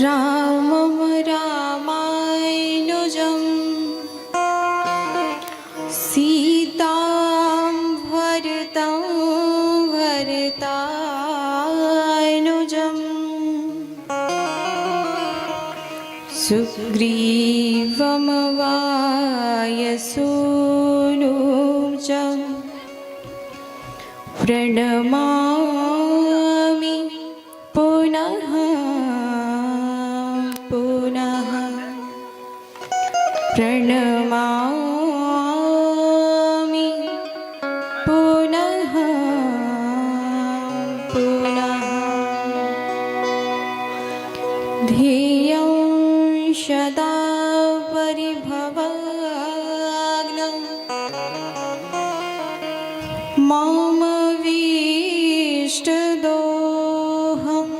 रामं रामानुजं सीतां भरतं भरतानुजं सुग्रीवं वायुसूनुजं प्रणमामि पुनः पुनः प्रणमामि पुनः पुनः ध्येयं सदा परिभवग्नं मम वीष्टदोहम्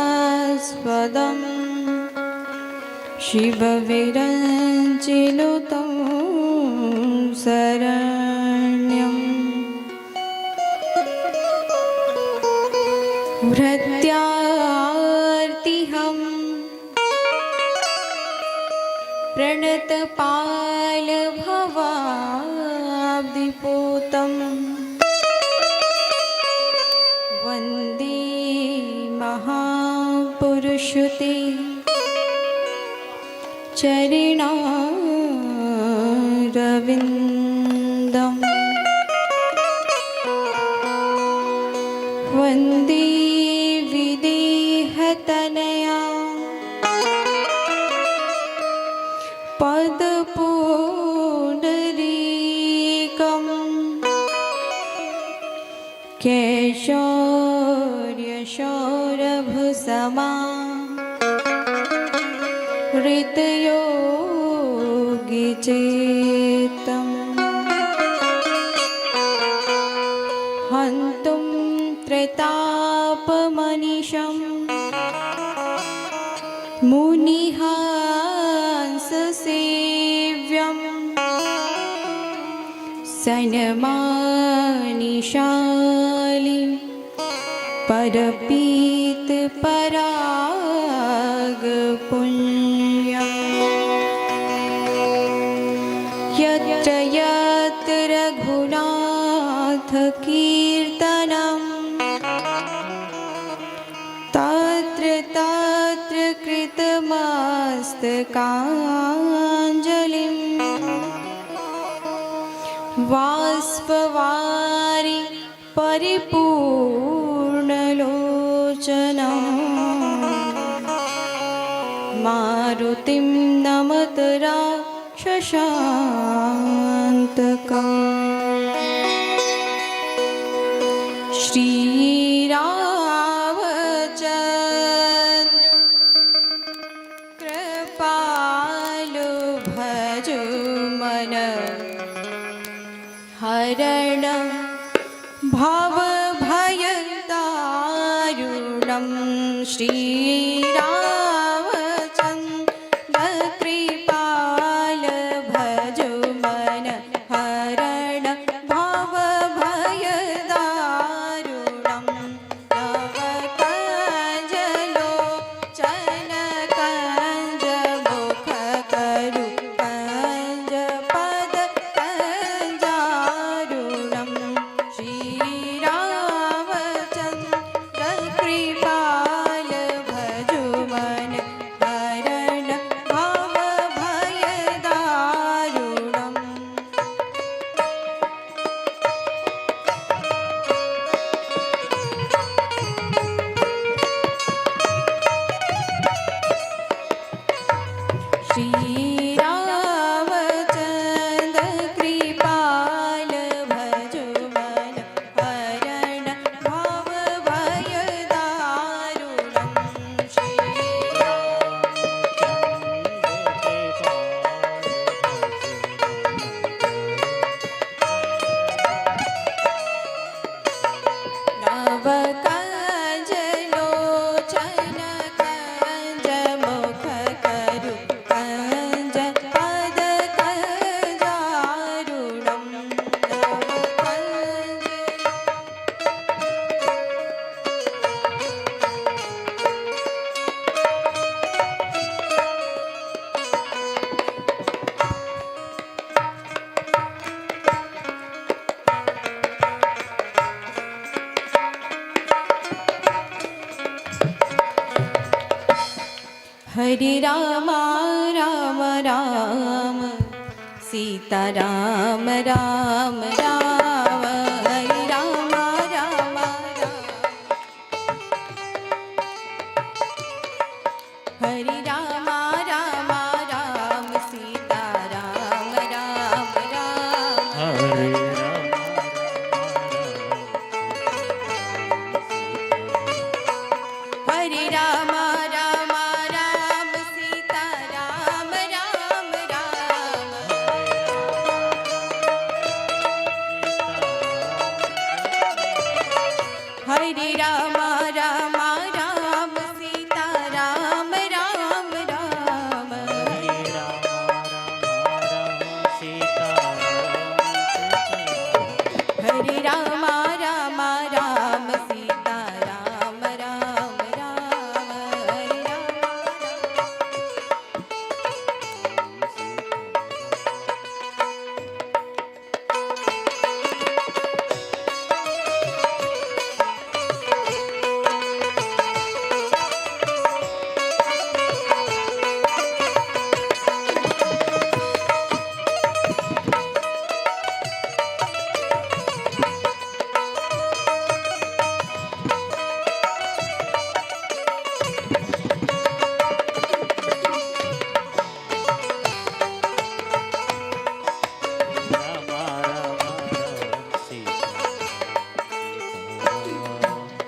तीर्थास्पदं शिवविरञ्चिनुतं शरण्यं भृत्यार्तिहं प्रणतपालभवाब्धिपूतं वन्दे महापुरुषते चरणारविन्दं वन्दे विदेहतनया पदपुण्डरीकं केशौर्यशौरभसमा हृतयोगिचेतं हन्तुं त्रितापमनिशं मुनिहांससेव्यं सन्मानिशालि परपीतपरागपुण्यं यत्र यत्र रघुनाथकीर्तनं तत्र तत्र कृतमस्तकाञ्जलिं बाष्पवारि परिपूर्णलोचनं मारुतिं नमत राक्षसान्तकम् श्रीरामचन्द्र कृपालु भजो मन हरण भवभयदारुणं श्रीरामचन्द्र कृपाल भजो मन हरण भवभयदारुणं नवकञ्जलोचन कञ्जमुखकरु कञ्जपद कञ्जारुणं श्रीरामचन्द्र कृपाल हरे राम राम राम सीता राम राम राम हरे राम राम राम हरे राम राम राम सीता राम राम राम हरे हरे राम राम राम सीता राम राम राम हरे राम राम राम सीता राम राम राम हरे राम राम राम सीता राम राम राम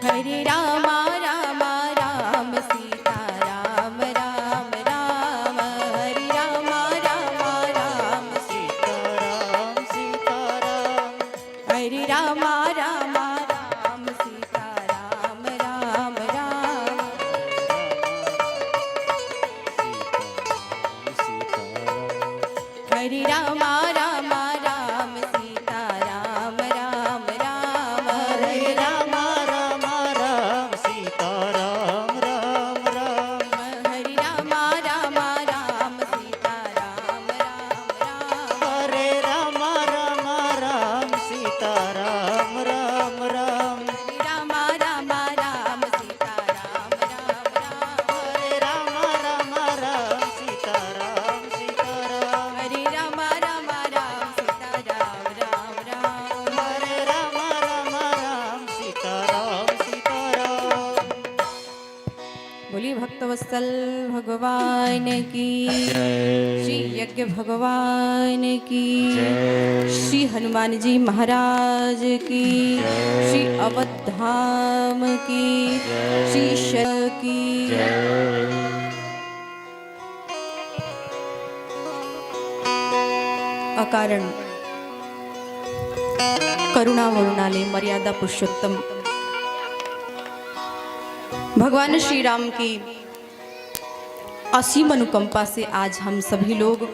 हरे राम हरे राम राम राम सीता राम राम राम हरे राम राम राम हरे राम राम राम सीता राम राम राम हरे राम राम राम सीता राम राम राम हरे राम हरे राम राम राम सीता राम राम राम हरे राम राम राम सीता राम राम राम हरे राम राम राम सीता राम राम राम बोलिए भक्तवत्सल भगवान की श्री यज्ञ भगवान की श्री हनुमान जी महाराज की श्री अवध धाम की श्री शर की अकारण करुणा वरुणालय मर्यादा पुरुषोत्तम भगवान श्री राम की असीम अनुकंपा से आज हम सभी लोग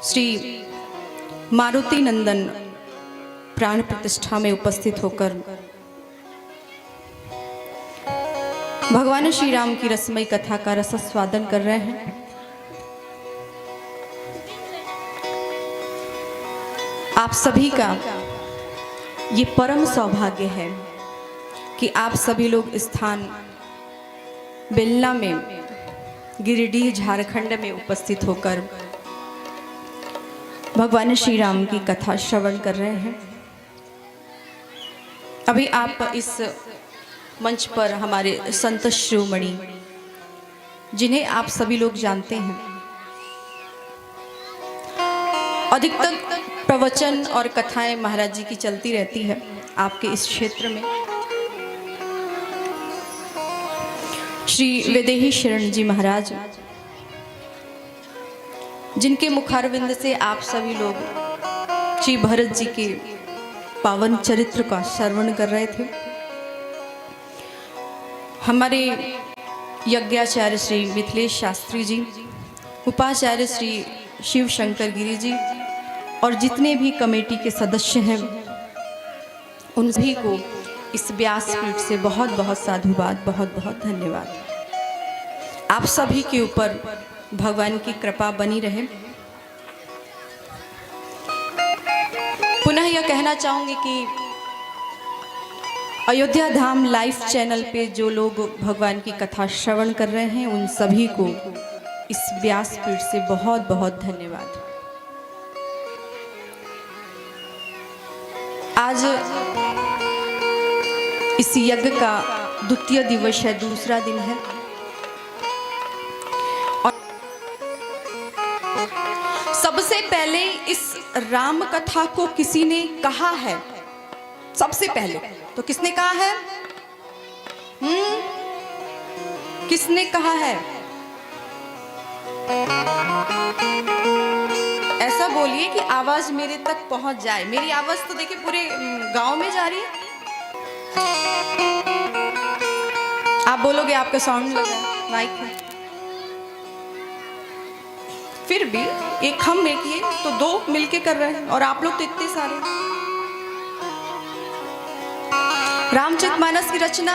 श्री मारुति नंदन प्राण प्रतिष्ठा में उपस्थित होकर भगवान श्री राम की रसमयी कथा का रसस्वादन कर रहे हैं। आप सभी का ये परम सौभाग्य है कि आप सभी लोग स्थान बेल्ला में गिरिडीह झारखंड में उपस्थित होकर भगवान श्री राम की कथा श्रवण कर रहे हैं। अभी आप इस मंच पर हमारे संत शिरोमणि जिन्हें आप सभी लोग जानते हैं, अधिकतर प्रवचन और कथाएं महाराज जी की चलती रहती है आपके इस क्षेत्र में। श्री वैदेही शरण जी महाराज जिनके मुखारविंद से आप सभी लोग श्री भरत जी के पावन चरित्र का श्रवण कर रहे थे। हमारे यज्ञाचार्य श्री मिथिलेश शास्त्री जी, उपाचार्य श्री शिव शंकर गिरी जी और जितने भी कमेटी के सदस्य हैं उन सभी को इस व्यासपीठ से बहुत बहुत साधुवाद, बहुत बहुत धन्यवाद। आप सभी के ऊपर भगवान की कृपा बनी रहे। पुनः यह कहना चाहूंगी कि अयोध्या धाम लाइव चैनल पे जो लोग भगवान की कथा श्रवण कर रहे हैं उन सभी को इस व्यासपीठ से बहुत बहुत धन्यवाद। आज इस यज्ञ का द्वितीय दिवस है, दूसरा दिन है। और सबसे पहले इस राम कथा को किसी ने कहा है, सबसे पहले तो किसने कहा है? किसने कहा है? ऐसा बोलिए कि आवाज मेरे तक पहुंच जाए। मेरी आवाज तो देखिए पूरे गांव में जा रही है। आप बोलोगे आपका साउंड लगा माइक है, फिर भी एक हम एक ये तो दो मिलके कर रहे हैं और आप लोग तो इतने सारे। रामचरितमानस की रचना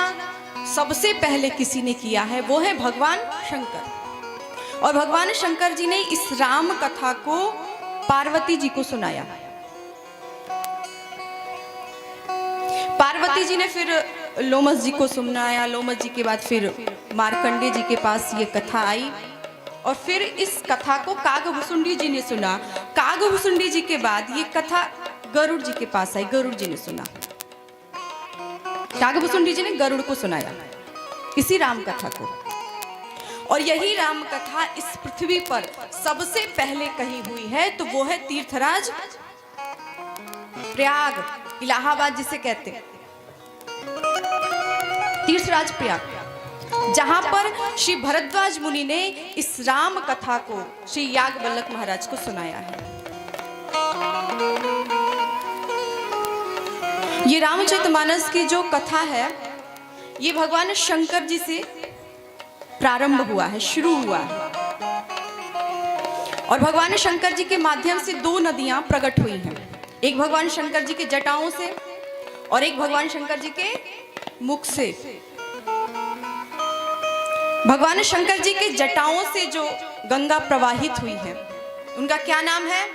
सबसे पहले किसी ने किया है, वो है भगवान शंकर। और भगवान शंकर जी ने इस राम कथा को पार्वती जी को सुनाया। पार्वती जी ने फिर लोमस जी को सुनाया। लोमस जी के बाद फिर मार्कंडे जी के पास ये कथा आई और फिर इस कथा को कागभुसुंडी जी ने सुना। कागभुसुंडी जी के बाद ये कथा गरुड़ जी के पास आई। गरुड़ जी ने सुना। कागभुसुंडी जी ने गरुड़ को सुनाया इसी राम कथा को। और यही राम कथा इस पृथ्वी पर सबसे पहले कही हुई है तो वो है तीर्थराज प्रयाग, इलाहाबाद जिसे कहते हैं, तीर्थराज प्रयाग, जहां पर श्री भरद्वाज मुनि ने इस राम कथा को श्री याज्ञवल्क्य महाराज को सुनाया है। ये रामचरितमानस की जो कथा है ये भगवान शंकर जी से प्रारंभ हुआ है, शुरू हुआ है। और भगवान शंकर जी के माध्यम से दो नदियां प्रकट हुई हैं, एक भगवान शंकर जी के जटाओं से और एक भगवान शंकर जी के मुख से। भगवान शंकर जी के जटाओं से जो गंगा प्रवाहित हुई है उनका क्या नाम है?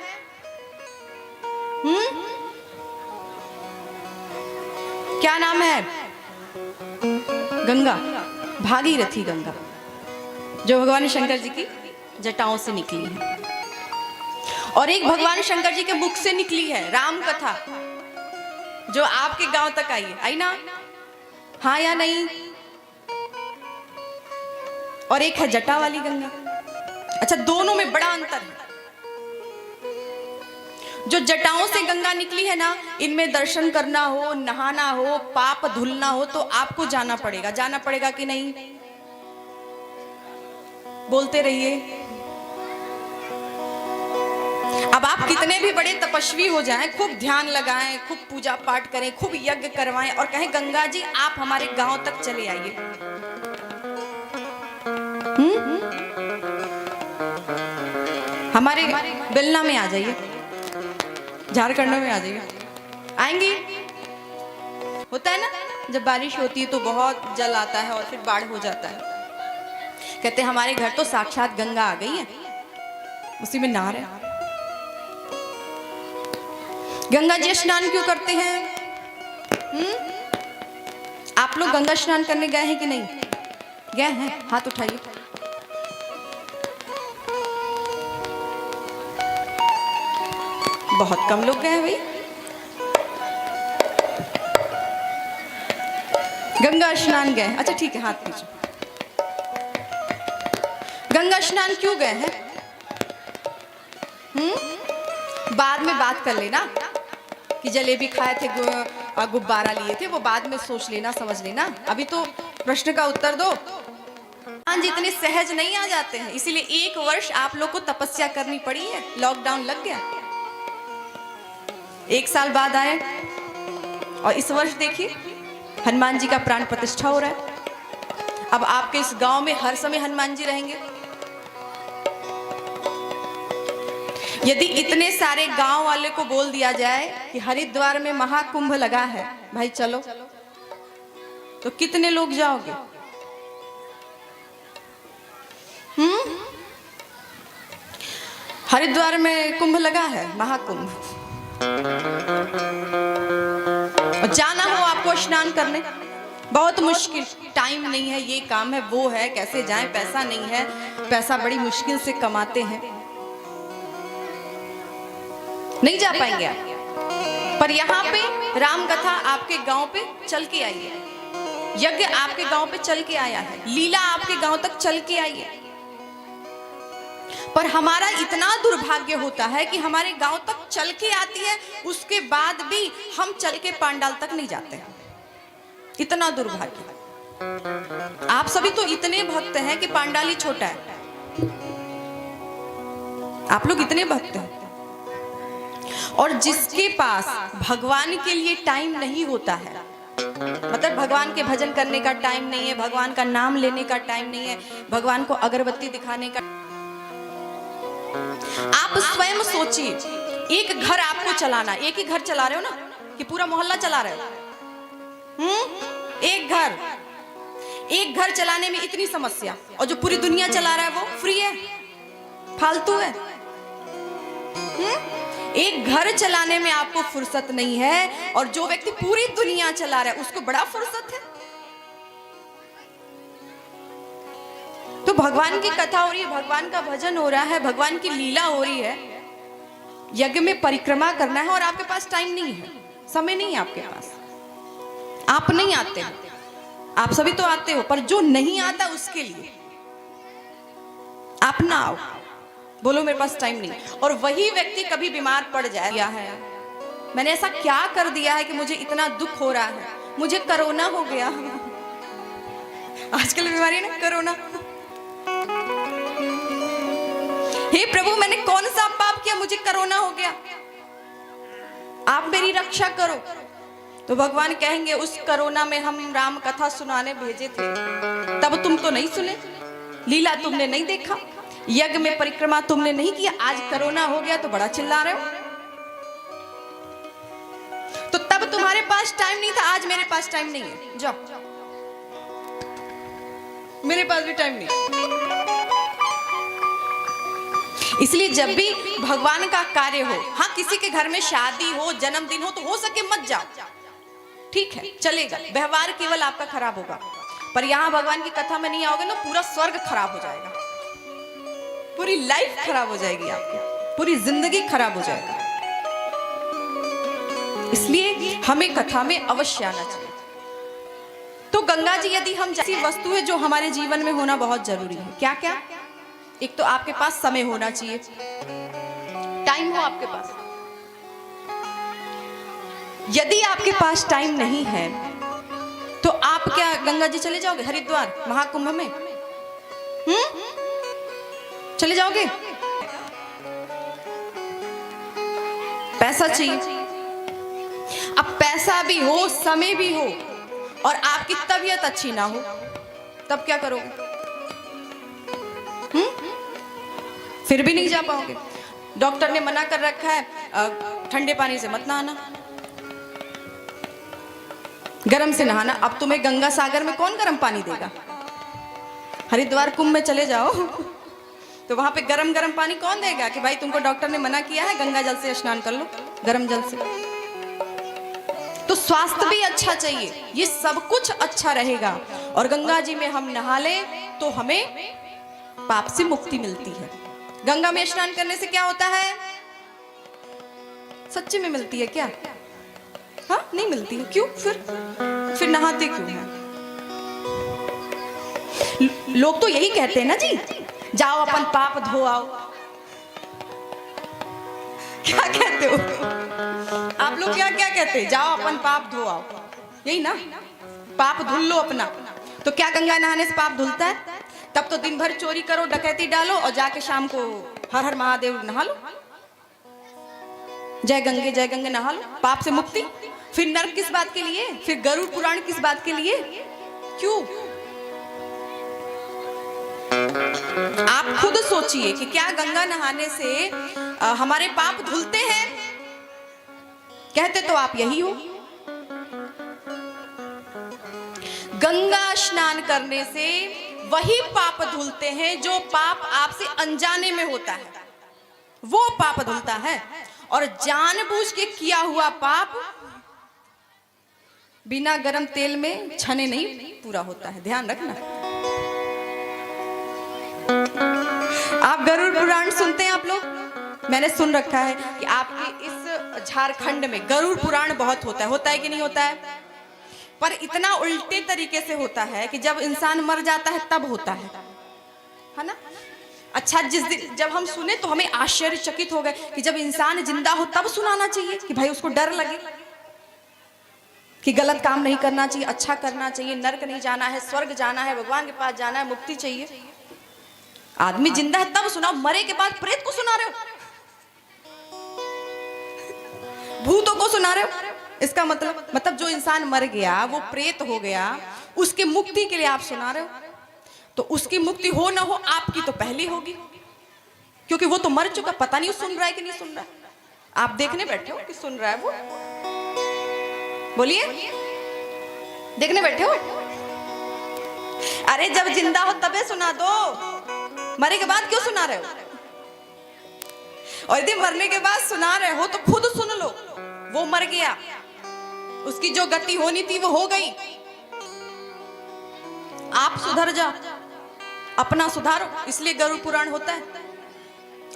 क्या नाम है? गंगा, भागीरथी गंगा, जो भगवान शंकर जी की जटाओं से निकली है। और एक भगवान शंकर जी के मुख से निकली है राम कथा, जो आपके गांव तक आई है। आई ना? हाँ या नहीं? और एक है जटा वाली गंगा। अच्छा, दोनों में बड़ा अंतर है। जो जटाओं से गंगा निकली है ना, इनमें दर्शन करना हो, नहाना हो, पाप धुलना हो तो आपको जाना पड़ेगा। जाना पड़ेगा कि नहीं? बोलते रहिए। अब आप कितने भी बड़े तपस्वी हो जाएं, खूब ध्यान लगाएं, खूब पूजा पाठ करें, खूब यज्ञ करवाएं और कहें गंगा जी आप हमारे गांव तक चले आइए, हमारे बेलना में आ जाइए, झारखंड में आ जाइए, आएंगे? होता है ना, जब बारिश होती है तो बहुत जल आता है और फिर बाढ़ हो जाता है। कहते हैं हमारे घर तो साक्षात गंगा आ गई है, उसी में नहा रहे। गंगा जी स्नान क्यों करते हैं? आप लोग गंगा स्नान करने गए हैं कि नहीं गए हैं? हाथ उठाइए। बहुत कम लोग गए हैं भाई। गंगा स्नान गए? अच्छा ठीक है, हाथ नीचे। गंगा स्नान क्यों गए हैं? बाद में बात कर लेना कि जलेबी खाए थे, गुब्बारा लिए थे, वो बाद में सोच लेना, समझ लेना। अभी तो प्रश्न का उत्तर दो। जी इतने सहज नहीं आ जाते हैं, इसीलिए 1 वर्ष आप लोग को तपस्या करनी पड़ी है। लॉकडाउन लग गया, 1 साल बाद आए और इस वर्ष देखिए हनुमान जी का प्राण प्रतिष्ठा हो रहा है। अब आपके इस गांव में हर समय हनुमान जी रहेंगे। यदि इतने सारे गांव वाले को बोल दिया जाए कि हरिद्वार में महाकुंभ लगा है, भाई चलो, तो कितने लोग जाओगे? हरिद्वार में कुंभ लगा है, महाकुंभ, और जाना हो आपको को स्नान करने, बहुत मुश्किल, टाइम नहीं है, ये काम है, वो है, कैसे जाएं, पैसा नहीं है, पैसा बड़ी मुश्किल से कमाते हैं, नहीं जा पाएंगे आप। पर यहाँ पे राम कथा आपके गांव पे चल के आई है, यज्ञ आपके गांव पे चल के आया है, लीला आपके गांव तक चल के आई है। पर हमारा इतना दुर्भाग्य होता है कि हमारे गांव तक चल के आती है, उसके बाद भी हम चल के पांडाल तक नहीं जाते हैं। इतना दुर्भाग्य। आप सभी तो इतने भक्त हैं कि पांडाल ही छोटा है, आप लोग इतने भक्त हैं। और जिसके पास भगवान के लिए टाइम नहीं होता है, मतलब भगवान के भजन करने का टाइम नहीं है, भगवान का नाम लेने का टाइम नहीं है, भगवान को अगरबत्ती दिखाने का, आप स्वयं सोचिए, एक घर आपको चलाना, एक ही घर चला रहे हो ना कि पूरा मोहल्ला चला रहे हो? एक घर चलाने में इतनी समस्या, और जो पूरी दुनिया चला रहा है वो फ्री है, फालतू है। एक घर चलाने में आपको फुर्सत नहीं है, और जो व्यक्ति पूरी दुनिया चला रहा है उसको बड़ा फुर्सत है। तो भगवान की कथा हो रही है, भगवान का भजन हो रहा है, भगवान की लीला हो रही है, यज्ञ में परिक्रमा करना है, और आपके पास टाइम नहीं है, समय नहीं है आपके पास, आप नहीं आते हो, आप सभी तो आते हो, पर जो नहीं आता उसके लिए आप ना आओ, बोलो मेरे पास टाइम नहीं। और वही व्यक्ति कभी बीमार पड़ जाए, या है मैंने ऐसा क्या कर दिया है कि मुझे इतना दुख हो रहा है, मुझे कोरोना हो गया, आजकल बीमारी है ना कोरोना, हे प्रभु मैंने कौन सा पाप किया, मुझे कोरोना हो गया, आप मेरी रक्षा करो। तो भगवान कहेंगे उस कोरोना में हम राम कथा सुनाने भेजे थे, तब तुम तो नहीं सुने, लीला तुमने नहीं देखा, यज्ञ में परिक्रमा तुमने नहीं किया, आज कोरोना हो गया तो बड़ा चिल्ला रहे हो। तो तब तुम्हारे पास टाइम नहीं था, आज मेरे पास टाइम नहीं है, जाओ, मेरे पास भी टाइम नहीं। इसलिए जब भी भगवान का कार्य हो, हाँ किसी के घर में शादी हो, जन्मदिन हो सके मत जाओ, ठीक है चलेगा, व्यवहार केवल आपका खराब होगा, पर यहाँ भगवान की कथा में नहीं आओगे ना, पूरा स्वर्ग खराब हो जाएगा, पूरी लाइफ खराब हो जाएगी आपकी, पूरी जिंदगी खराब हो जाएगा। इसलिए हमें कथा में अवश्य आना चाहिए। तो गंगा जी, यदि हम ऐसी वस्तु है जो हमारे जीवन में होना बहुत जरूरी है, क्या क्या? एक तो आपके पास समय होना चाहिए, टाइम हो आपके पास। यदि आपके पास टाइम नहीं है तो आप क्या गंगा जी चले जाओगे, हरिद्वार महाकुंभ में? चले जाओगे? पैसा चाहिए। अब पैसा भी हो, समय भी हो, और आपकी तबीयत अच्छी ना हो, तब क्या करोगे? फिर भी नहीं जा पाओगे। डॉक्टर ने मना कर रखा है ठंडे पानी से मत नहाना, गर्म से नहाना। अब तुम्हें गंगा सागर में कौन गर्म पानी देगा? हरिद्वार कुंभ में चले जाओ तो वहां पे गरम गरम पानी कौन देगा कि भाई तुमको डॉक्टर ने मना किया है, गंगा जल से स्नान कर लो, गरम जल से। तो स्वास्थ्य भी अच्छा चाहिए, ये सब कुछ अच्छा रहेगा। और गंगा जी में हम नहा लें तो हमें पाप से मुक्ति मिलती है। गंगा में स्नान करने से क्या होता है? सच्ची में मिलती है क्या? हाँ नहीं मिलती है। क्यों? फिर नहाते क्यों हैं? लोग तो यही कहते हैं ना जी, जाओ अपन पाप धो आओ। क्या कहते हो आप लोग? क्या क्या कहते हैं? जाओ अपन पाप धो आओ, यही ना? पाप धुल लो अपना। तो क्या गंगा नहाने से पाप धुलता है? तब तो दिन भर चोरी करो, डकैती डालो, और जाके शाम को हर हर महादेव नहा लो, जय गंगे नहा लो, पाप से मुक्ति। फिर नरक किस बात के लिए? फिर गरुड़ पुराण किस बात के लिए? क्यों? आप खुद सोचिए कि क्या गंगा नहाने से हमारे पाप धुलते हैं? कहते तो आप यही हो। गंगा स्नान करने से वही पाप धुलते हैं जो पाप आपसे अनजाने में होता है, वो पाप धुलता है। और जानबूझ के किया हुआ पाप बिना गरम तेल में छने नहीं पूरा होता है, ध्यान रखना। आप गरुड़ पुराण सुनते हैं आप लोग? मैंने सुन रखा है कि आपके इस झारखंड में गरुड़ पुराण बहुत होता है कि नहीं होता है? पर इतना उल्टे तरीके से होता है कि जब इंसान मर जाता है तब होता है ना? अच्छा, जिस दिन जब हम सुने तो हमें आश्चर्यचकित हो गए कि जब इंसान जिंदा हो तब सुनाना चाहिए कि भाई उसको डर लगे कि गलत काम नहीं करना चाहिए, अच्छा करना चाहिए, नरक नहीं जाना है, स्वर्ग जाना है, भगवान के पास जाना है, मुक्ति चाहिए। आदमी जिंदा है तब सुनाओ, मरे के बाद प्रेत को सुना रहे हो, भूतों को सुना रहे हो। इसका मतलब जो इंसान मर गया, वो प्रेत हो गया, उसके मुक्ति के लिए आप सुना रहे हो। तो उसकी मुक्ति हो ना हो, आपकी तो पहली होगी, क्योंकि वो तो मर चुका, पता नहीं सुन रहा है कि नहीं सुन रहा है। आप देखने बैठे हो कि सुन रहा है वो? बोलिए, देखने बैठे हो? अरे जब जिंदा हो तबे सुना दो, मरे के बाद क्यों सुना रहे हो? और यदि मरने के बाद सुना रहे हो तो खुद सुन लो। वो मर गया, उसकी जो गति होनी थी वो हो गई, आप सुधर जाओ, अपना सुधारो। इसलिए गरुड़ पुराण होता है,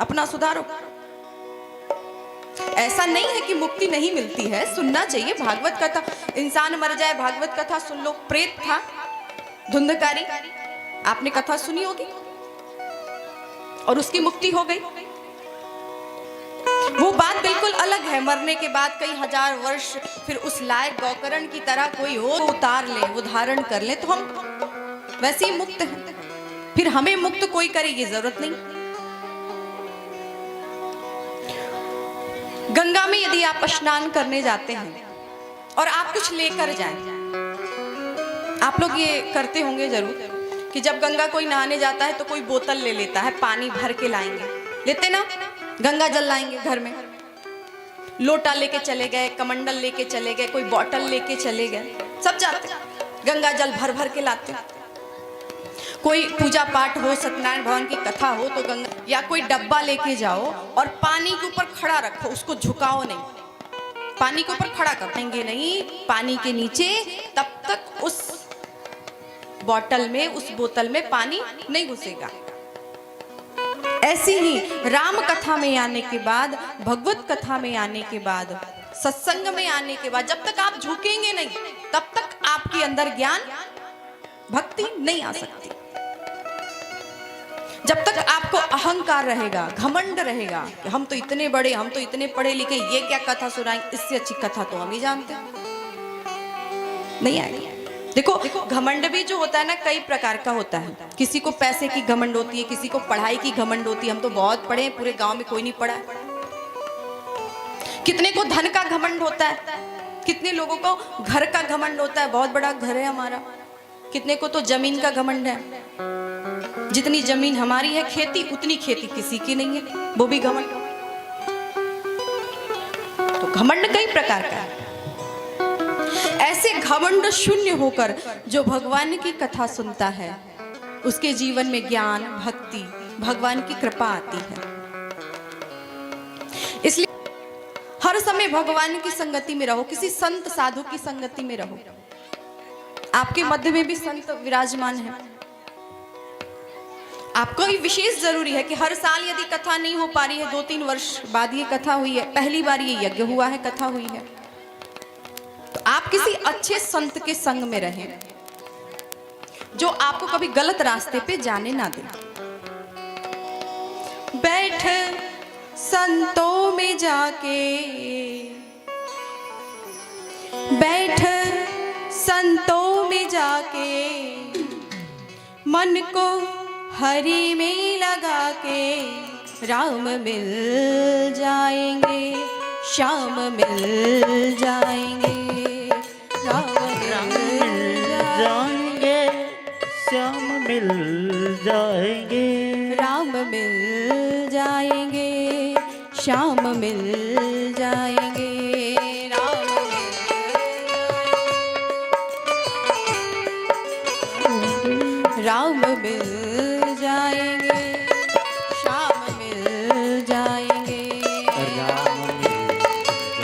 अपना सुधारो। ऐसा नहीं है कि मुक्ति नहीं मिलती है, सुनना चाहिए भागवत कथा। इंसान मर जाए, भागवत कथा सुन लो। प्रेत था धुंधकारी, आपने कथा सुनी होगी, और उसकी मुक्ति हो गई। वो बात बिल्कुल अलग है, मरने के बाद कई हजार वर्ष फिर उस लायक गौकर्ण की तरह कोई हो उतार ले, वो धारण कर ले, तो हम वैसे ही मुक्त हैं। फिर हमें मुक्त कोई करे ये जरूरत नहीं। गंगा में यदि आप स्नान करने जाते हैं और आप कुछ लेकर जाएं, आप लोग ये करते होंगे जरूर कि जब गंगा कोई नहाने जाता है तो कोई बोतल ले लेता है, पानी भर के लाएंगे, लेते ना? गंगा जल लाएंगे घर में, लोटा लेके चले गए, कमंडल लेके चले गए, कोई बॉटल लेके चले गए, सब जाते गंगा जल भर भर के लाते। कोई पूजा पाठ हो, सत्यनारायण भगवान की कथा हो तो गंगा, या कोई डब्बा लेके जाओ और पानी के ऊपर खड़ा रखो, उसको झुकाओ नहीं, पानी के ऊपर खड़ा करेंगे नहीं, पानी के नीचे, तब तक उस बॉटल में, उस बोतल में पानी नहीं घुसेगा। ऐसी ही राम कथा में आने के बाद, भगवत कथा में आने के बाद, सत्संग में आने के बाद, जब तक आप झुकेंगे नहीं तब तक आपके अंदर ज्ञान भक्ति नहीं आ सकती। जब तक आपको अहंकार रहेगा, घमंड रहेगा कि हम तो इतने बड़े, हम तो इतने पढ़े लिखे, ये क्या कथा सुनाएंगे, इससे अच्छी कथा तो हम ही जानते हैं, नहीं आएगी। देखो घमंड भी जो होता है ना, कई प्रकार का होता है। किसी को पैसे की घमंड होती है, किसी को पढ़ाई की घमंड होती है, हम तो बहुत पढ़े हैं, पूरे गांव में कोई नहीं पढ़ा है। कितने को धन का घमंड होता है, कितने लोगों को घर का घमंड होता है, बहुत बड़ा घर है हमारा। कितने को तो जमीन का घमंड है, जितनी जमीन हमारी है खेती, उतनी खेती किसी की नहीं है, वो भी घमंड। तो घमंड कई प्रकार का है। ऐसे घमंड शून्य होकर जो भगवान की कथा सुनता है, उसके जीवन में ज्ञान, भक्ति, भगवान की कृपा आती है। इसलिए हर समय भगवान की संगति में रहो, किसी संत साधु की संगति में रहो। आपके मध्य में भी संत विराजमान है। आपको भी विशेष जरूरी है कि हर साल यदि कथा नहीं हो पा रही है, 2-3 वर्ष बाद ये कथा हुई है, पहली बार ये यज्ञ हुआ है, कथा हुई है, तो आप किसी अच्छे संत के संग में रहें, जो आपको कभी गलत रास्ते पे जाने ना दे। बैठ संतों में जाके, बैठ संतों में जाके, मन को हरि में लगा के, राम मिल जाएंगे, श्याम मिल जाएंगे, राम मिल जाएंगे, श्याम मिल जाएंगे, राम मिल जाएंगे, श्याम मिल जाएंगे, राम मिल जाएंगे, श्याम मिल जाएंगे, राम मिल जाएंगे,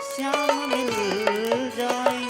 श्याम मिल जाएंगे।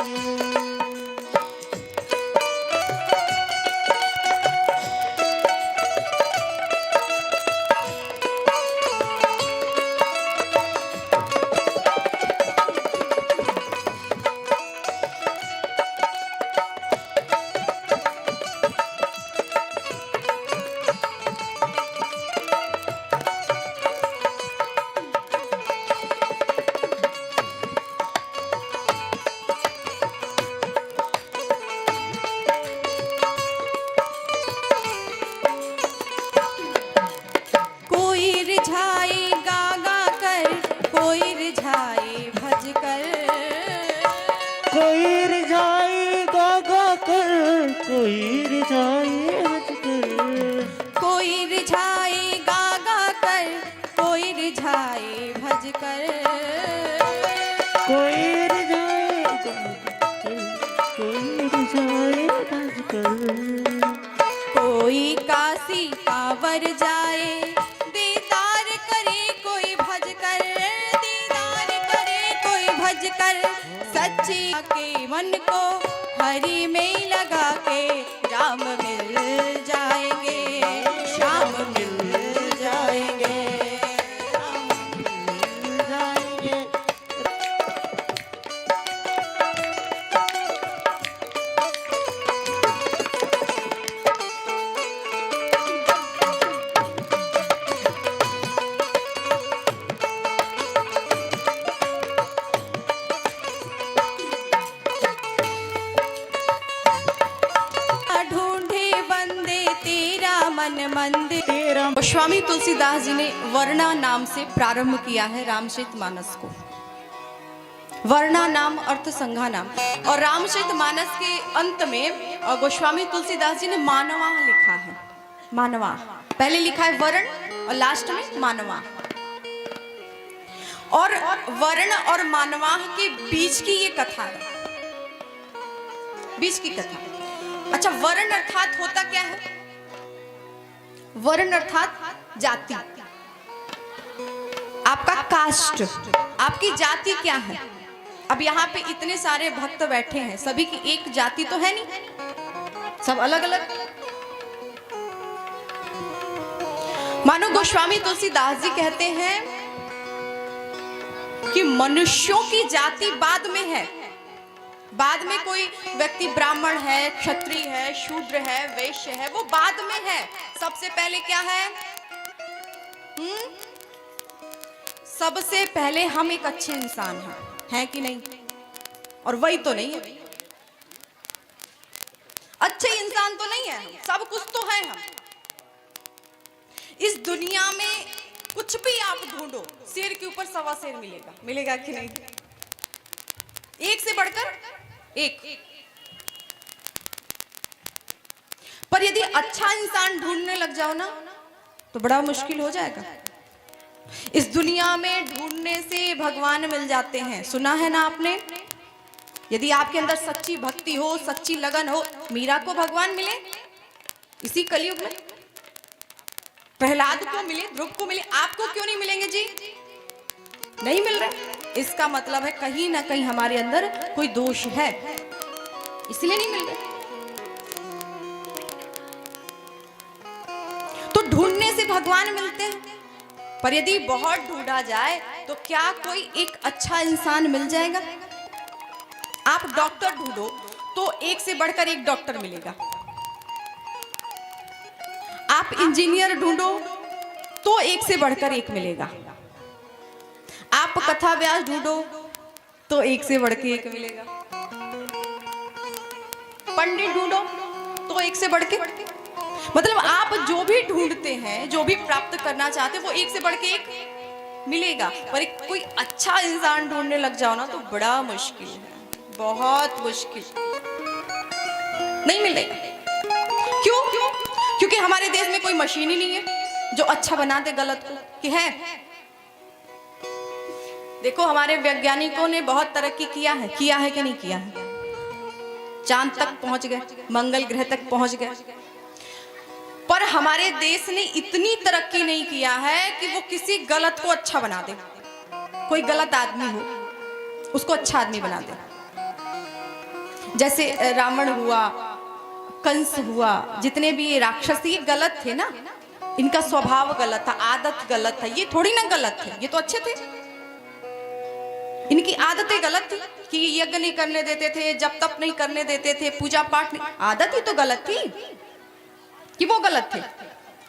रिझाए गा गा कर, कोई रिझाए भज कर। कोई रिझाए गा गा कर, कोई रिझाए हज कर। कोई रिझाए गा गा कर, कोई रिझाए भज कर। कोई रिझाए गा गा कर, कोई रिझाए हज कर। कोई काशी कांवर जाए, दीदार करे कोई भज कर। दीदार करे कोई भज कर, सच्ची के मन को हरि में लगा के, राम मिल जाएंगे, श्याम मिल जाएंगे, राम मिल जाएंगे। ढूंढे बंदे तेरा मन मंदिर। तेरा गोस्वामी तुलसीदास जी ने वर्णा नाम से प्रारंभ किया है रामचरितमानस को। वर्णा नाम अर्थ संज्ञा नाम। और रामचरितमानस के अंत में गोस्वामी तुलसीदास जी ने मानवा लिखा है। मानवा पहले लिखा है वर्ण और लास्ट में मानवा। और वर्ण और मानवा के बीच की ये कथा है, बीच की कथा। अच्छा, वर्ण अर्थात होता क्या है? वर्ण अर्थात जाति, आपका कास्ट, आपकी जाति क्या है। अब यहाँ पे इतने सारे भक्त बैठे हैं, सभी की एक जाति तो है नहीं, सब अलग अलग। मानो गोस्वामी तुलसीदास जी कहते हैं कि मनुष्यों की जाति बाद में है। बाद में कोई व्यक्ति ब्राह्मण है, क्षत्रिय है, शूद्र है, वैश्य है, वो बाद में है। सबसे पहले क्या है? सबसे पहले हम एक अच्छे इंसान हैं कि नहीं? और वही तो नहीं है, अच्छे इंसान तो नहीं है हम, सब कुछ तो है हम। इस दुनिया में कुछ भी आप ढूंढो, शेर के ऊपर सवा शेर मिलेगा, मिलेगा कि नहीं? एक से बढ़कर एक। पर यदि अच्छा इंसान ढूंढने लग जाओ ना, तो बड़ा मुश्किल हो जाएगा। इस दुनिया में ढूंढने से भगवान मिल जाते हैं, सुना है ना आपने? यदि आपके अंदर सच्ची भक्ति हो, सच्ची लगन हो, मीरा को भगवान मिले इसी कलयुग में, प्रहलाद को मिले, ध्रुव को मिले, आपको क्यों नहीं मिलेंगे जी? नहीं मिल रहे। इसका मतलब है कहीं ना कहीं हमारे अंदर कोई दोष है, इसलिए नहीं मिल रहे। तो ढूंढने से भगवान मिलते हैं, पर यदि बहुत ढूंढा जाए तो क्या कोई एक अच्छा इंसान मिल जाएगा? आप डॉक्टर ढूंढो तो एक से बढ़कर एक डॉक्टर मिलेगा। आप इंजीनियर ढूंढो तो एक से बढ़कर एक मिलेगा। आप कथा व्यास ढूंढो तो एक से बढ़ के एक मिलेगा। पंडित ढूंढो तो एक से बढ़ के, मतलब आप जो भी ढूंढते हैं, जो भी प्राप्त करना चाहते हैं, वो एक से बढ़ के एक मिलेगा। पर एक कोई अच्छा इंसान ढूंढने लग जाओ ना, तो बड़ा मुश्किल है, बहुत मुश्किल, नहीं मिलेगा। क्यों? क्योंकि हमारे देश में कोई मशीन ही नहीं है जो अच्छा बना दे गलत को, कि है? देखो, हमारे वैज्ञानिकों ने बहुत तरक्की किया है कि नहीं किया है? चांद तक पहुंच गए, मंगल ग्रह तक पहुंच गए, पर हमारे देश ने इतनी तरक्की नहीं किया है कि वो किसी गलत को अच्छा बना दे। कोई गलत आदमी हो उसको अच्छा आदमी बना दे। जैसे रावण हुआ, कंस हुआ, जितने भी ये राक्षस थे, ये गलत थे ना, इनका स्वभाव गलत था, आदत गलत था। ये थोड़ी ना गलत थे, ये तो अच्छे थे। इनकी आदतें गलत थी कि यज्ञ नहीं करने देते थे, जप तप नहीं करने देते थे, पूजा पाठ नहीं, आदत ही तो गलत थी कि वो गलत थे।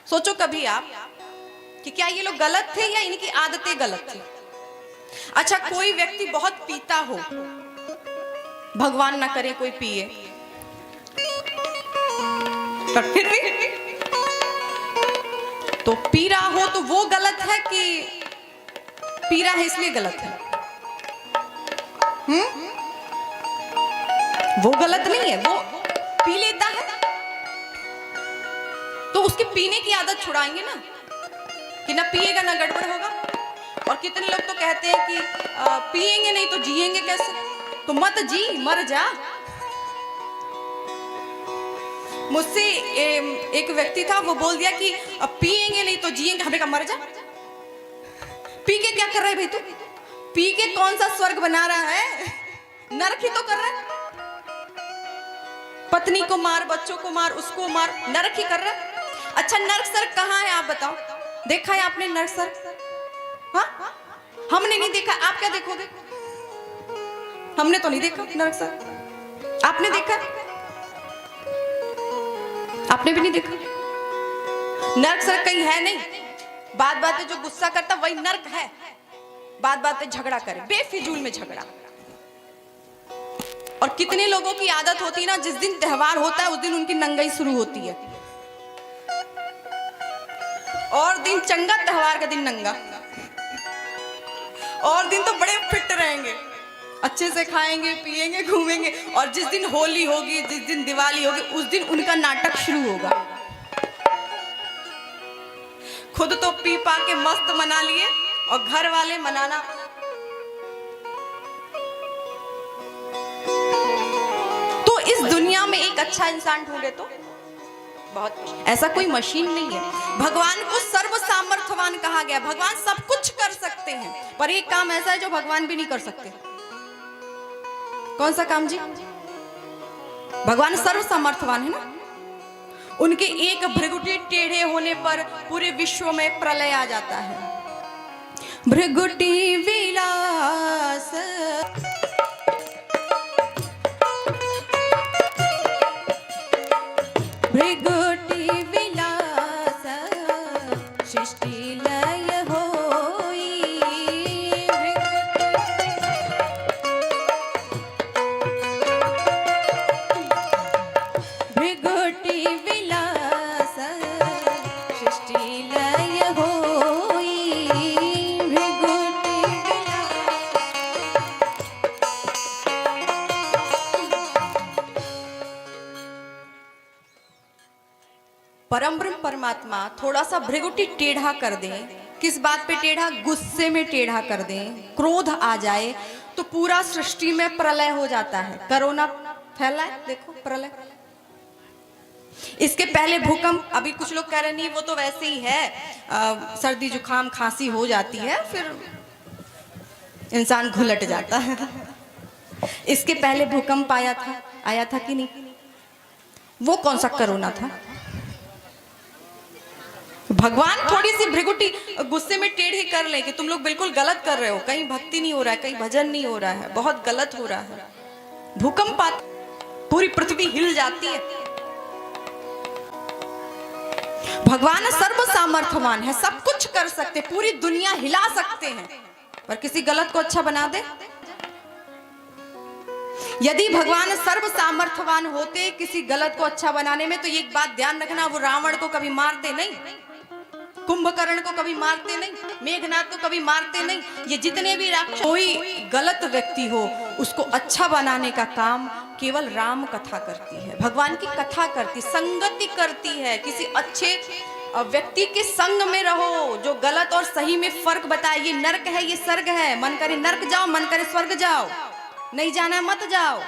सोचो कभी आप कि क्या ये लोग गलत थे या इनकी आदतें गलत थी? अच्छा, कोई व्यक्ति बहुत पीता हो, भगवान ना करे कोई पिए, पर फिर भी तो पी रहा हो, तो वो गलत है रहा है इसलिए गलत है। वो गलत नहीं है, वो पी लेता है तो उसके पीने की आदत छुड़ाएंगे ना, कि ना पिएगा ना गड़बड़ होगा। और कितने लोग तो कहते हैं कि पिएंगे नहीं तो जिएंगे कैसे, तो मत जी, मर जा। मुझसे एक व्यक्ति था, वो बोल दिया कि अब पिएंगे नहीं तो जिएंगे। हमने कहा मर जा। पी के क्या कर रहा है भाई तू? पी के कौन सा स्वर्ग बना रहा है? नरक ही तो कर रहा है। पत्नी को मार, बच्चों को मार, उसको मार, नरक ही कर रहा है। अच्छा नरक स्वर्ग कहाँ है आप बताओ? देखा है आपने नरक स्वर्ग? हाँ, हमने नहीं देखा। आप क्या देखोगे? हमने तो नहीं देखा नरक स्वर्ग। आपने देखा? आपने भी नहीं देखा। नरक स्वर्ग कहीं है नहीं। बात बात पे जो गुस्सा करता वही नरक है। बात बात पे झगड़ा करे, बेफिजूल में झगड़ा। और कितने लोगों की आदत होती है ना, जिस दिन त्योहार होता है उस दिन उनकी नंगाई शुरू होती है, और दिन चंगा, त्योहार का दिन नंगा। और दिन तो बड़े फिट रहेंगे, अच्छे से खाएंगे, पिएंगे, घूमेंगे। और जिस दिन होली होगी, जिस दिन दिवाली होगी, उस दिन उनका नाटक शुरू होगा। खुद तो पी पा के मस्त मना लिए और घर वाले मनाना। तो इस दुनिया में एक अच्छा इंसान ढूंढे तो बहुत, ऐसा कोई मशीन नहीं है। भगवान को सर्व सामर्थ्यवान कहा गया। भगवान सब कुछ कर सकते हैं, पर एक काम ऐसा है जो भगवान भी नहीं कर सकते। कौन सा काम जी? भगवान सर्व सामर्थ्यवान है ना। उनके एक भृगुटी टेढ़े होने पर पूरे विश्व में प्रलय आ जाता है। भृगुटी विलास भृगुटी विलास सृष्टि लय होई। भृगुटी विलास सृष्टि लय होई। भृगुटी परम ब्रह्म परमात्मा थोड़ा सा भृगुटी टेढ़ा कर दें। किस बात पे टेढ़ा? गुस्से में टेढ़ा कर दें, क्रोध आ जाए तो पूरा सृष्टि में प्रलय हो जाता है। कोरोना फैला है, देखो प्रलय। इसके पहले भूकंप, अभी कुछ लोग कह रहे नहीं वो तो वैसे ही है, सर्दी जुकाम खांसी हो जाती है फिर इंसान घुलट जाता है। इसके पहले भूकंप आया था कि नहीं? वो कौन सा कोरोना था? भगवान थोड़ी सी भृगुटी गुस्से में टेढ़ी कर ले कि तुम लोग बिल्कुल गलत कर रहे हो, कहीं भक्ति नहीं हो रहा है, कहीं भजन नहीं हो रहा है, बहुत गलत हो रहा है। भूकंप आता, पूरी पृथ्वी हिल जाती है। भगवान सर्व सामर्थ्यवान है, सब कुछ कर सकते, पूरी दुनिया हिला सकते हैं, पर किसी गलत को अच्छा बना दे। यदि भगवान सर्व सामर्थ्यवान होते किसी गलत को अच्छा बनाने में, तो एक बात ध्यान रखना, वो रावण को कभी मारते नहीं, कुंभकर्ण को कभी मारते नहीं, मेघनाथ को कभी मारते नहीं। ये जितने भी राक्षस, कोई गलत व्यक्ति हो उसको अच्छा बनाने का काम केवल राम कथा करती है, भगवान की कथा करती, संगति करती है। किसी अच्छे व्यक्ति के संग में रहो जो गलत और सही में फर्क बताए। ये नरक है, ये स्वर्ग है, मन करे नरक जाओ, मन करे स्वर्ग जाओ, नहीं जाना मत जाओ,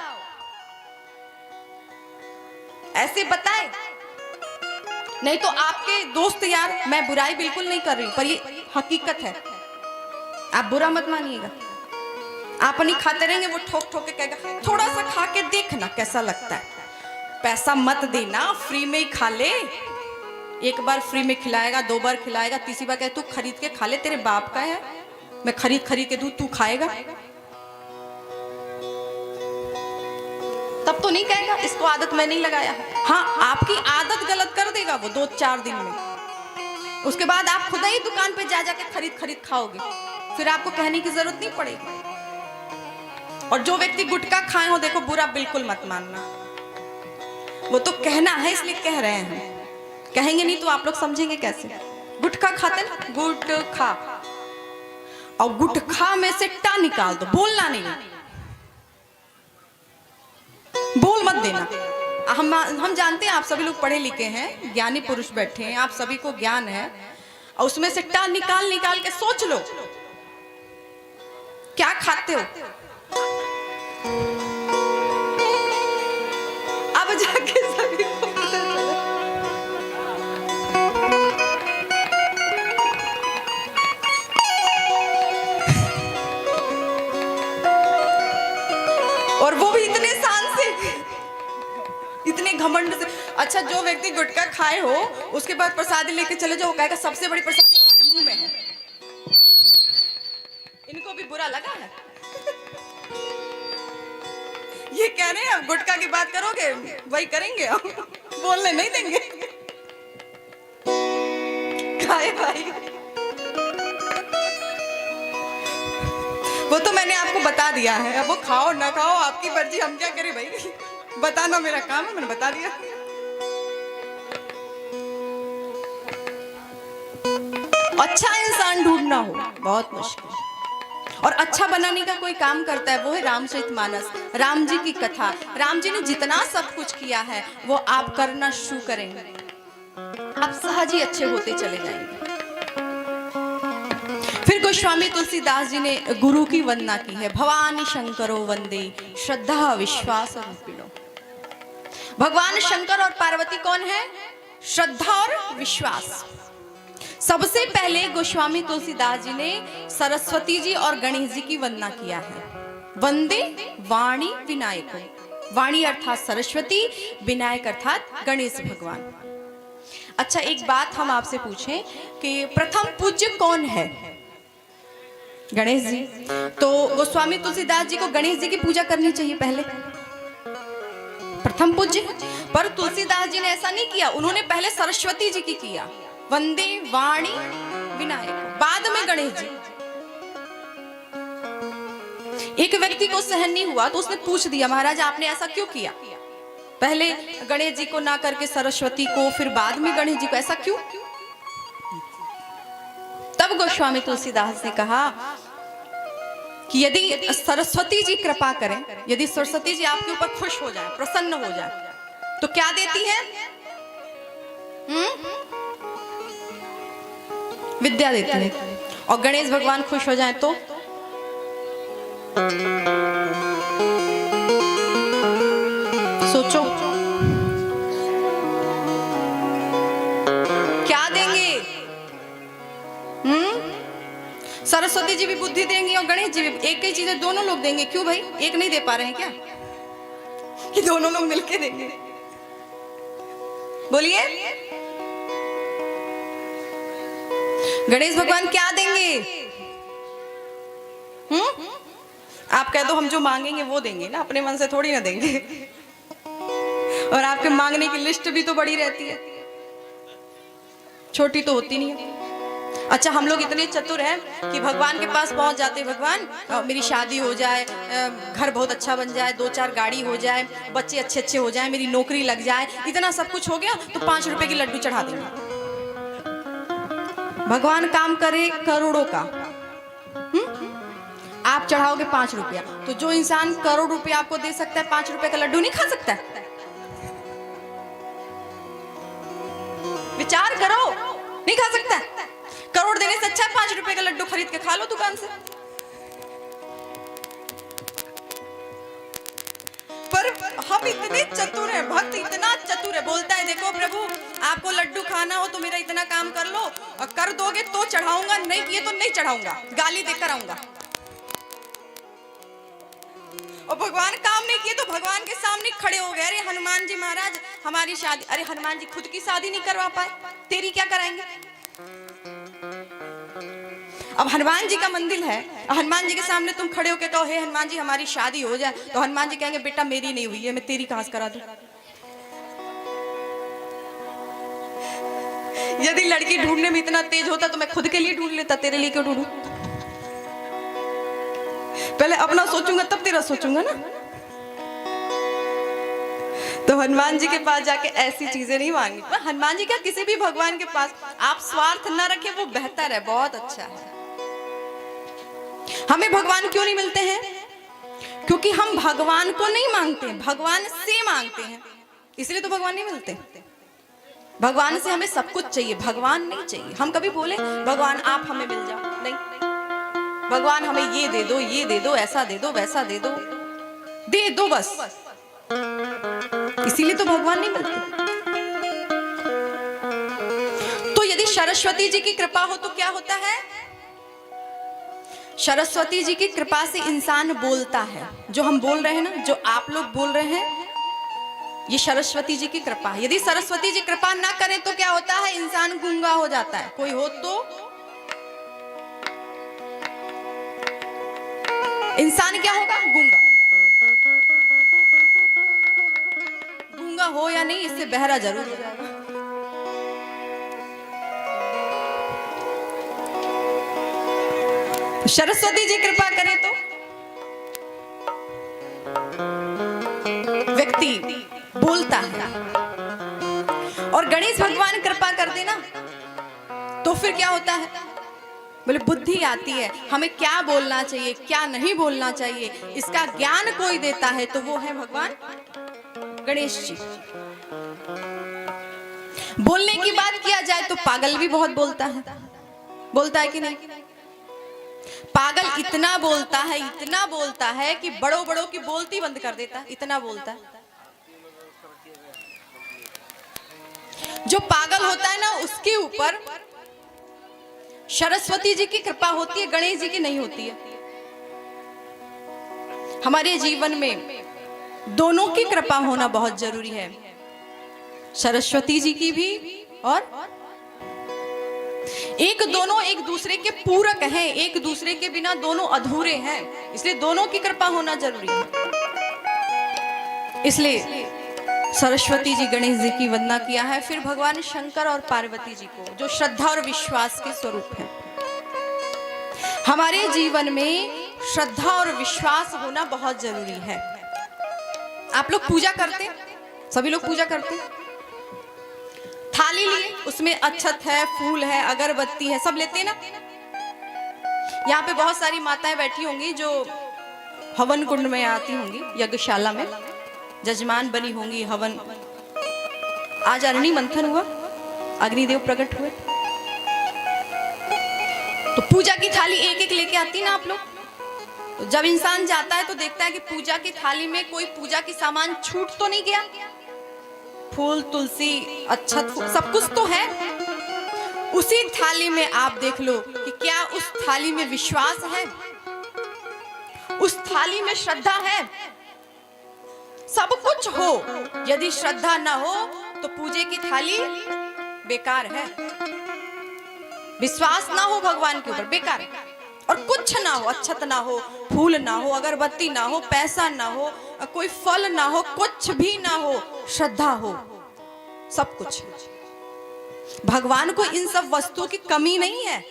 ऐसे बताए। नहीं तो आपके दोस्त यार, मैं बुराई बिल्कुल नहीं कर रही हूं, पर ये हकीकत है, आप बुरा मत मानिएगा। आप नहीं खाते रहेंगे, वो ठोक ठोक के कहेगा थोड़ा सा खा के देखना कैसा लगता है। पैसा मत देना, फ्री में ही खा ले। एक बार फ्री में खिलाएगा, 2 बार खिलाएगा, तीसरी बार कहे तू खरीद के खा ले, तेरे बाप का है, मैं खरीद खरीद के दूं, तू खाएगा? तब तो नहीं कहेगा इसको आदत मैं नहीं लगाया। हाँ, आपकी आदत गलत कर देगा वो 2-4 दिन में, उसके बाद आप खुद ही दुकान पे जा जाके खरीद खाओगे, फिर आपको कहने की जरूरत नहीं पड़ेगी। और जो व्यक्ति गुटखा खाए हो, देखो बुरा बिल्कुल मत मानना, वो तो कहना है इसलिए कह रहे हैं, कहेंगे नहीं तो आप लोग समझेंगे कैसे? गुटखा खाते ना, गुटखा, और गुटखा में से टा निकाल दो, बोलना नहीं, बोल मत देना। हम जानते हैं आप सभी लोग पढ़े लिखे हैं, ज्ञानी पुरुष बैठे हैं, आप सभी को ज्ञान है, और उसमें से टा निकाल निकाल के सोच लो क्या खाते हो। अब जाके सभी को पता चला। और वो भी इतने शान से, इतने घमंड से। अच्छा, जो व्यक्ति गुटखा खाए हो उसके बाद प्रसादी लेके चले जाओ, कहेगा सबसे बड़ी प्रसादी हमारे मुंह में है। इनको भी बुरा लगा है। ये कह रहे हैं गुटखा की बात करोगे वही करेंगे हम, बोलने नहीं देंगे। खाए भाई, वो तो मैंने आपको बता दिया है, अब वो खाओ ना खाओ आपकी मर्जी, हम क्या करें भाई, बताना मेरा काम है, मैंने बता दिया। अच्छा इंसान ढूंढना हो बहुत मुश्किल, और अच्छा बनाने का कोई काम करता है वो है रामचरितमानस, राम जी की कथा। राम जी ने जितना सब कुछ किया है वो आप करना शुरू करेंगे, आप सहज ही अच्छे होते चले जाएंगे। फिर गोस्वामी तुलसीदास जी ने गुरु की वंदना की है, भवानी शंकरो वंदे श्रद्धा विश्वास रूपिणो। भगवान शंकर और पार्वती कौन है? श्रद्धा और विश्वास। सबसे पहले गोस्वामी तुलसीदास जी ने सरस्वती जी और गणेश जी की वंदना किया है। वंदे वाणी विनायको, वाणी अर्थात सरस्वती, विनायक अर्थात गणेश भगवान। अच्छा, एक बात हम आपसे पूछें कि प्रथम पूज्य कौन है? गणेश जी। तो गोस्वामी तुलसीदास जी को गणेश जी की पूजा करनी चाहिए पहले, प्रथम पूज्य। पर तुलसीदास जी ने ऐसा नहीं किया, उन्होंने पहले सरस्वती जी की किया, वंदे वाणी विनायक, बाद में गणेश जी। एक व्यक्ति को सहन नहीं हुआ तो उसने पूछ दिया, महाराज आपने ऐसा क्यों किया? पहले गणेश जी को ना करके सरस्वती को, फिर बाद में गणेश जी को, ऐसा क्यों? तब गोस्वामी तुलसीदास ने कहा कि यदि सरस्वती जी कृपा करें, यदि सरस्वती जी आपके ऊपर खुश हो जाए, प्रसन्न हो जाए, तो क्या देती है? विद्या देती है। और गणेश भगवान खुश हो जाए तो सोचो क्या देंगे? सरस्वती जी भी बुद्धि देंगी और गणेश जी भी। एक ही चीजें दोनों लोग देंगे, क्यों भाई? एक नहीं दे पा रहे हैं क्या कि दोनों लोग मिलके देंगे? बोलिए, गणेश भगवान क्या देंगे? आप कह दो हम जो मांगेंगे वो देंगे ना, अपने मन से थोड़ी ना देंगे। और आपके मांगने की लिस्ट भी तो बड़ी रहती है, छोटी तो होती नहीं है। अच्छा, हम लोग इतने चतुर हैं कि भगवान के पास पहुंच जाते, भगवान मेरी शादी हो जाए, घर बहुत अच्छा बन जाए, 2-4 गाड़ी हो जाए, बच्चे अच्छे अच्छे हो जाए, मेरी नौकरी लग जाए, इतना सब कुछ हो गया तो 5 रुपए की लड्डू चढ़ा देंगे। भगवान काम करे करोड़ों का, आप चढ़ाओगे 5 रुपया, तो जो इंसान करोड़ रुपया आपको दे सकता है 5 रुपए का लड्डू नहीं खा सकता? विचार करो, नहीं खा सकता? करोड़ देने से अच्छा है 5 रुपए का लड्डू खरीद के खा लो दुकान से। पर हम इतने चतुर हैं, भक्त इतना चतुर है, बोलता है देखो प्रभु आपको लड्डू खाना हो तो मेरा इतना काम कर लो, और कर दोगे तो चढ़ाऊंगा, नहीं किए तो नहीं चढ़ाऊंगा, गाली देकर आऊंगा। और भगवान काम नहीं किए तो भगवान के सामने खड़े हो गए, अरे हनुमान जी महाराज हमारी शादी, अरे हनुमान जी खुद की शादी नहीं करवा पाए, तेरी क्या कराएंगे? अब हनुमान जी का मंदिर है, हनुमान जी के सामने तुम खड़े होकर कहो हे हनुमान जी हमारी शादी हो जाए, तो हनुमान जी कहेंगे बेटा मेरी नहीं हुई है, मैं तेरी कहां से करा दूं? यदि लड़की ढूंढने में इतना तेज होता तो मैं खुद के लिए ढूंढ लेता, तेरे लिए क्यों ढूंढूं? पहले अपना सोचूंगा तब तेरा सोचूंगा ना। तो हनुमान जी के पास जाके ऐसी चीजें नहीं मांगी। हनुमान जी क्या, किसी भी भगवान के पास आप स्वार्थ न रखें वो बेहतर है, बहुत अच्छा है। हमें भगवान क्यों नहीं मिलते हैं? क्योंकि हम भगवान को नहीं मांगते, भगवान से मांगते हैं, इसलिए तो भगवान नहीं मिलते। भगवान से हमें सब कुछ चाहिए, भगवान नहीं चाहिए। हम कभी बोले भगवान आप हमें मिल जाओ, नहीं। भगवान हमें ये दे दो, ये दे दो, ऐसा दे दो, वैसा दे दो बस। इसीलिए तो भगवान नहीं मिलते। तो यदि सरस्वती जी की कृपा हो तो क्या होता है? सरस्वती जी की कृपा से इंसान बोलता है। जो हम बोल रहे हैं ना, जो आप लोग बोल रहे हैं, ये सरस्वती जी की कृपा है। यदि सरस्वती जी कृपा ना करें तो क्या होता है? इंसान गूंगा हो जाता है। कोई हो तो इंसान क्या होगा? गूंगा। गूंगा हो या नहीं, इससे बहरा जरूर हो जाएगा। सरस्वती जी कृपा करें तो व्यक्ति बोलता है। और गणेश भगवान कृपा कर देना तो फिर क्या होता है? बोले बुद्धि आती है, हमें क्या बोलना चाहिए, क्या नहीं बोलना चाहिए, इसका ज्ञान कोई देता है तो वो है भगवान गणेश जी। बोलने की बात किया जाए तो पागल भी बहुत बोलता है कि नहीं? पागल इतना बोलता है कि बड़ों बड़ों की बोलती बंद कर देता है, इतना बोलता है। जो पागल होता है ना, उसके ऊपर सरस्वती जी की कृपा होती है, गणेश जी की नहीं होती है। हमारे जीवन में दोनों की कृपा होना बहुत जरूरी है, सरस्वती जी की भी और दोनों एक दूसरे के पूरक हैं, एक दूसरे के बिना दोनों अधूरे हैं, इसलिए दोनों की कृपा होना जरूरी है। इसलिए सरस्वती जी गणेश जी की वंदना किया है। फिर भगवान शंकर और पार्वती जी को, जो श्रद्धा और विश्वास के स्वरूप है। हमारे जीवन में श्रद्धा और विश्वास होना बहुत जरूरी है। आप लोग पूजा करते, सभी लोग पूजा करते, थाली लिए, उसमें अक्षत है, फूल है, अगरबत्ती है, सब लेते हैं ना। यहाँ पे बहुत सारी माताएं बैठी होंगी जो हवन कुंड में आती होंगी, यज्ञशाला में जजमान बनी होंगी। हवन आज अग्नि मंथन हुआ, अग्निदेव प्रकट हुए, तो पूजा की थाली एक एक लेके आती ना आप लोग। तो जब इंसान जाता है तो देखता है कि पूजा की थाली में कोई पूजा की सामान छूट तो नहीं गया। फूल, तुलसी, अक्षत, सब कुछ तो है। उसी थाली में आप देख लो कि क्या उस थाली में विश्वास है, उस थाली में श्रद्धा है। सब कुछ हो, यदि श्रद्धा ना हो तो पूजे की थाली बेकार है। विश्वास ना हो भगवान के ऊपर, बेकार है। और कुछ ना हो, अक्षत ना हो, फूल ना हो, अगरबत्ती ना हो, पैसा ना हो, कोई फल ना हो, कुछ भी ना हो, श्रद्धा हो, सब कुछ। भगवान को इन सब वस्तुओं की कमी नहीं है।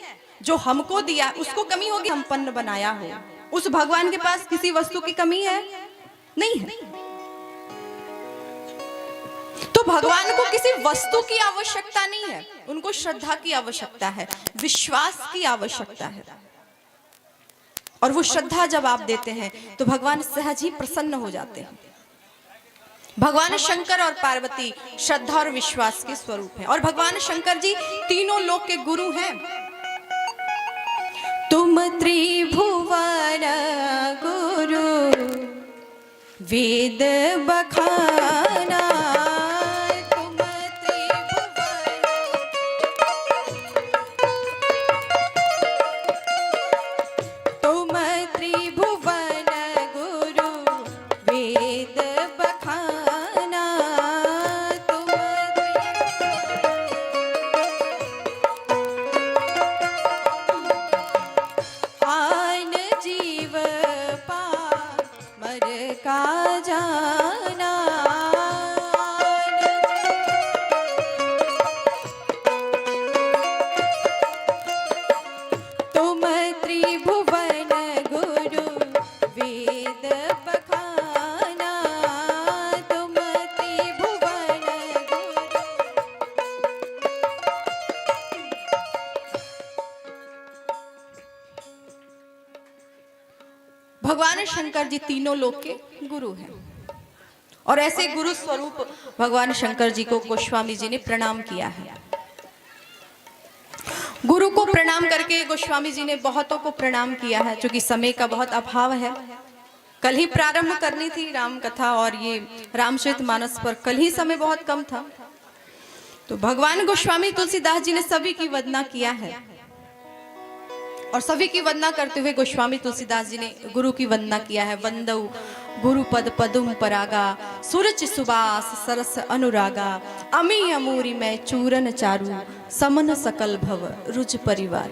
जो हमको दिया उसको कमी होगी, संपन्न बनाया हो, उस भगवान के पास किसी वस्तु की कमी है? नहीं है। तो भगवान को किसी वस्तु की आवश्यकता नहीं है, उनको श्रद्धा की आवश्यकता है, विश्वास की आवश्यकता है। और वो श्रद्धा जब आप देते हैं तो भगवान सहज ही प्रसन्न हो जाते हैं। भगवान शंकर और पार्वती श्रद्धा और विश्वास के स्वरूप हैं। और भगवान शंकर जी तीनों लोक के गुरु हैं। तुम त्रिभुवन गुरु वेद बखाना, भगवान शंकर जी तीनों लोक के गुरु हैं और ऐसे गुरु स्वरूप भगवान शंकर जी को गोस्वामी जी ने प्रणाम किया है। गुरु को प्रणाम करके गोस्वामी जी ने बहुतों को प्रणाम किया है। क्योंकि समय का बहुत अभाव है, कल ही प्रारंभ करनी थी राम कथा और ये रामचरितमानस पर कल ही समय बहुत कम था, तो भगवान गोस्वामी तुलसीदास जी ने सभी की वंदना किया है और सभी की वंदना करते हुए गोस्वामी तुलसीदास जी ने गुरु की वंदना किया है। वंदौ गुरु पद पदुम परागा सूरज सुबास सरस अनुरागा अमी अमूरी में चूरन चारु समन सकल भव रुज परिवार।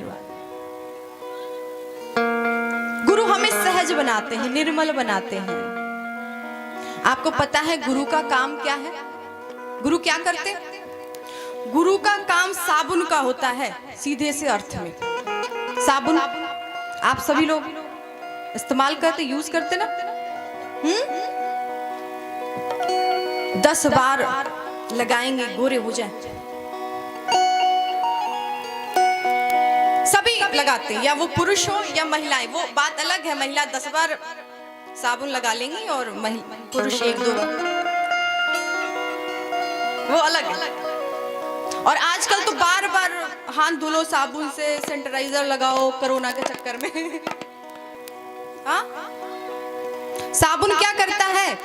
गुरु हमें सहज बनाते हैं, निर्मल बनाते हैं। आपको पता है गुरु का काम क्या है? गुरु क्या करते हैं? गुरु का काम साबुन का होता है, सीधे से अर्थ में। साबुन आप सभी लोग इस्तेमाल करते, यूज करते ना? 10 बार लगाएंगे गोरे हो जाए, सभी लगाते हैं, या वो पुरुष हो या महिलाएं, वो बात अलग है। महिला 10 बार साबुन लगा लेंगी और पुरुष 1-2 बार, वो अलग है। और आजकल तो बार बार हाथ धुलो साबुन से, सैनिटाइजर लगाओ कोरोना के चक्कर में। हाँ, साबुन क्या करता है?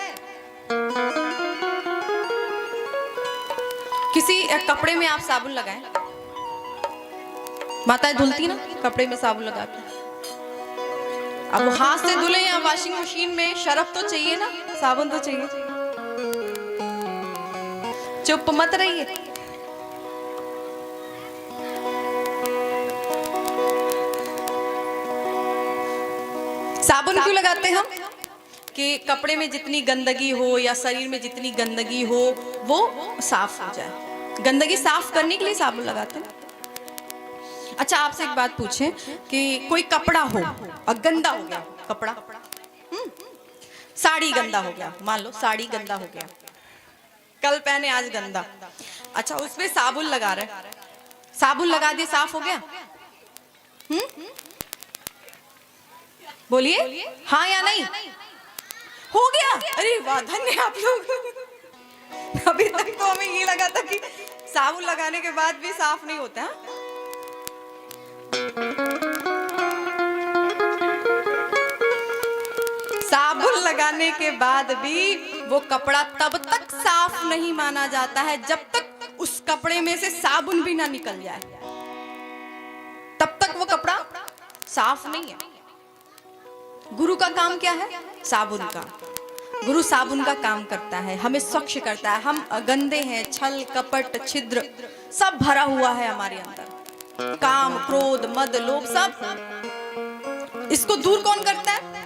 किसी कपड़े में आप साबुन लगाएं, माताएं धुलती ना कपड़े में साबुन लगा के, अब वो हाथ से धुले या वॉशिंग मशीन में, शर्फ तो चाहिए ना, साबुन तो चाहिए। चुप मत रहिए। साबुन क्यों लगाते हैं हम? कि कपड़े में जितनी गंदगी हो या शरीर में जितनी गंदगी हो वो साफ हो जाए। गंदगी साफ करने के लिए साबुन लगाते हैं। अच्छा, आपसे एक बात पूछें कि कोई कपड़ा हो और गंदा हो गया कपड़ा, साड़ी गंदा हो गया, मान लो साड़ी गंदा हो गया, कल पहने आज गंदा, अच्छा उसमें साबुन लगा रहे, साबुन लगा दिए साफ हो गया? बोलिए हाँ या नहीं? हो गया? अरे वाह, धन्य आप लोग। अभी तक तो हमें ये लगा था कि साबुन लगाने के बाद भी साफ नहीं होता। साबुन लगाने के बाद भी वो कपड़ा तब तक साफ नहीं माना जाता है जब तक उस कपड़े में से साबुन भी ना निकल जाए, तब तक वो कपड़ा साफ नहीं है। गुरु का काम क्या है? साबुन का। गुरु साबुन का काम करता है, हमें स्वच्छ करता है। हम गंदे हैं, छल कपट छिद्र सब भरा हुआ है हमारे अंदर, काम क्रोध मद लोभ सब, इसको दूर कौन करता है?